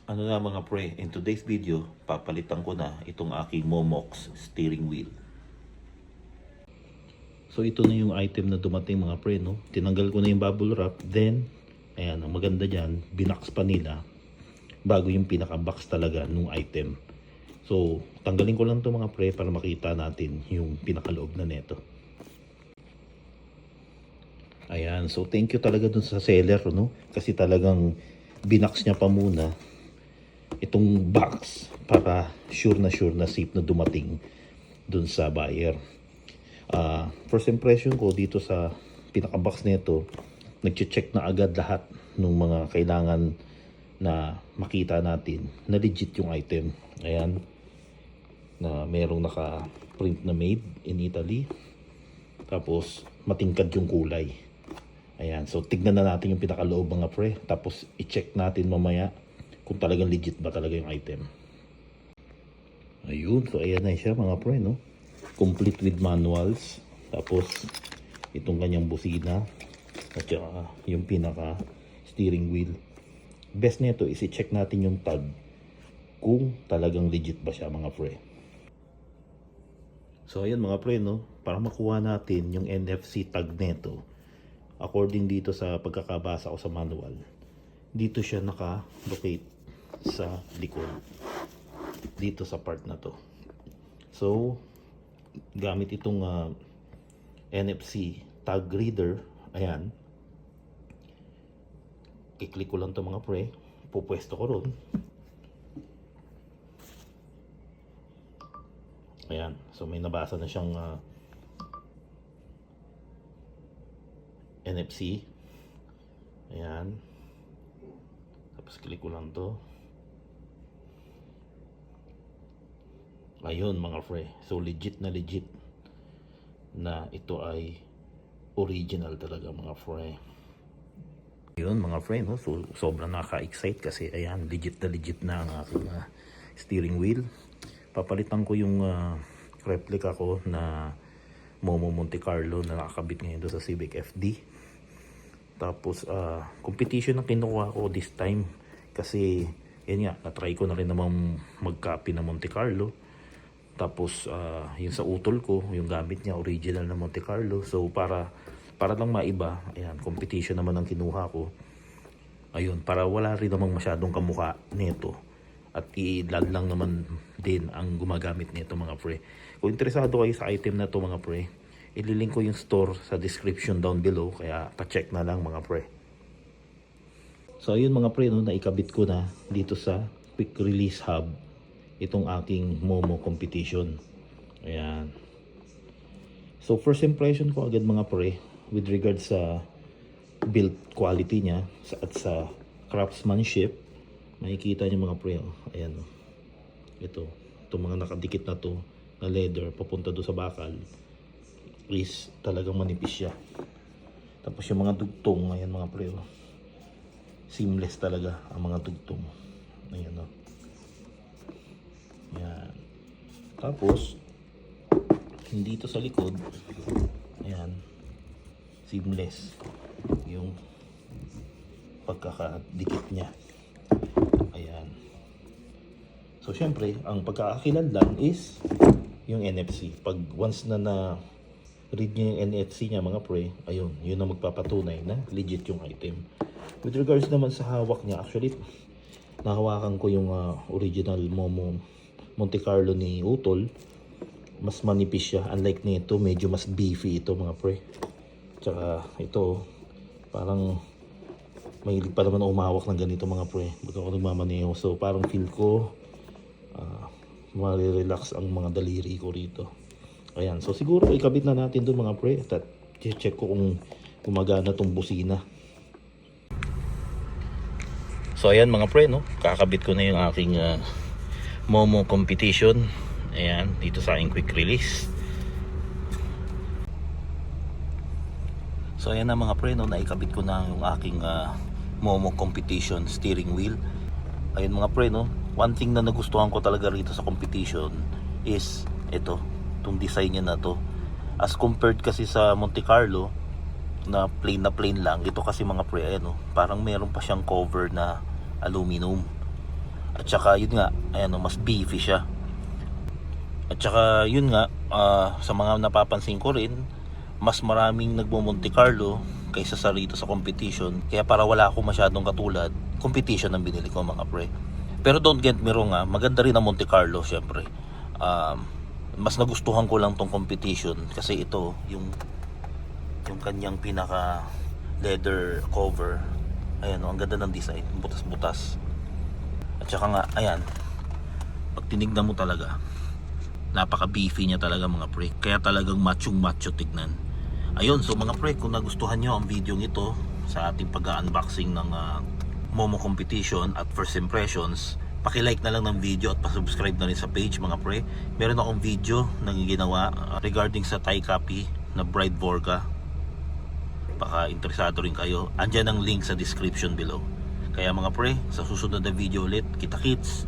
Ano na mga pre, in today's video, papalitan ko na itong aking Momox steering wheel. So ito na yung item na dumating mga pre, no? Tinanggal ko na yung bubble wrap, then, ayan, ang maganda dyan, binox pa nila bago yung pinaka-box talaga nung item. So, tanggalin ko lang to mga pre para makita natin yung pinakaloob na neto. Ayan, so thank you talaga dun sa seller, no? Kasi talagang binox niya pa muna itong box para sure na safe na dumating dun sa buyer. First impression ko dito sa pinaka-box nito, nag-check na agad lahat ng mga kailangan na makita natin na legit yung item. Ayan, na merong naka-print na made in Italy. Tapos matingkad yung kulay. Ayan, so tignan na natin yung pinakaloob mga pre. Tapos i-check natin mamaya kung talagang legit ba talaga yung item. Ayun, so ayan na siya mga pre, no? Complete with manuals. Tapos itong kanyang busina at saka yung pinaka steering wheel. Best nito is i-check natin yung tag kung talagang legit ba siya mga pre. So ayan mga pre, no? Para makuha natin yung NFC tag nito, according dito sa pagkakabasa ko sa manual, dito siya naka-locate sa likod, dito sa part na to. So gamit itong NFC tag reader, ayan, i-click ko lang to mga pre, pupwesto ko ron. Ayan, so may nabasa na siyang NFC. Ayan, tapos click ko lang to. Ayun mga pre, so legit na ito ay original talaga mga pre. Yun mga friend, no? So sobrang naka-excite kasi ayan, legit na ang aking steering wheel. Papalitan ko yung replica ko na Momo Monte Carlo na nakakabit ngayon doon sa Civic FD. Tapos competition na kinuha ko this time kasi yan nga, na-try ko na rin namang mag-copy na Monte Carlo. Tapos yung sa utol ko, yung gamit niya original na Monte Carlo. So para lang maiba, ayan, competition naman ang kinuha ko. Ayun, para wala rin namang masyadong kamukha nito. At i-lad lang naman din ang gumagamit nito mga pre. Kung interesado kayo sa item na to mga pre, ililink ko yung store sa description down below. Kaya pa-check na lang mga pre. So ayun mga pre, no, naikabit ko na dito sa quick release hub itong aking Momo competition. Ayan. So first impression ko agad mga pre with regards sa build quality niya at sa craftsmanship, makikita niyo mga pre, ayan, itong mga nakadikit na to na leather papunta do sa bakal is talagang manipis siya. Tapos yung mga dugtong, ayan mga pre, seamless talaga ang mga dugtong. Ayan, ayan. Tapos dito sa likod, ayan, seamless yung pagkakadikit niya. Ayan. So syempre, ang pagkakakilanlan is yung NFC. Pag once na read niya yung NFC niya mga pre, ayun, yun ang magpapatunay na legit yung item. With regards naman sa hawak niya, actually nahawakan ko yung original Momo Monte Carlo ni Utol. Mas manipis siya, unlike nito medyo mas beefy ito mga pre. Tsaka ito parang mahilig pa naman umawak ng ganito mga pre bago ako nagmamaneho. So parang feel ko marirelax ang mga daliri ko rito. Ayan, so siguro ikabit na natin doon mga pre at check ko kung gumagana tong busina. So ayan mga pre, no, kakabit ko na yung aking Momo competition. Ayan, dito sa aking quick release. So ayan na mga pre, no, naikabit ko na yung aking Momo competition steering wheel. Ayun mga pre, no, one thing na nagustuhan ko talaga rito sa competition is itong design niya na to. As compared kasi sa Monte Carlo na plain lang, ito kasi mga pre, ayan, no, parang meron pa siyang cover na aluminum. At saka yun nga, ayan, mas beefy siya. At saka yun nga, sa mga napapansin ko rin, mas maraming nagmo-Monte Carlo kaysa sa rito sa competition. Kaya para wala ako masyadong katulad, competition ang binili ko mga pre. Pero don't get me wrong, maganda rin ang Monte Carlo syempre. Mas nagustuhan ko lang tong competition kasi ito yung kanyang pinaka leather cover. Ayan, ang ganda ng design, butas-butas. At saka nga, ayan, pag tinignan mo talaga, napaka beefy niya talaga mga pre. Kaya talagang macho tignan. Ayun, so mga pre, kung nagustuhan nyo ang video ito sa ating pag-unboxing ng Momo competition at first impressions, paki-like na lang ng video at pa-subscribe na rin sa page mga pre. Meron akong video na ginawa regarding sa Thai copy na Bride Vorga. Baka interesado rin kayo. Andyan ang link sa description below. Kaya mga pre, sa susunod na video ulit, kita-kits!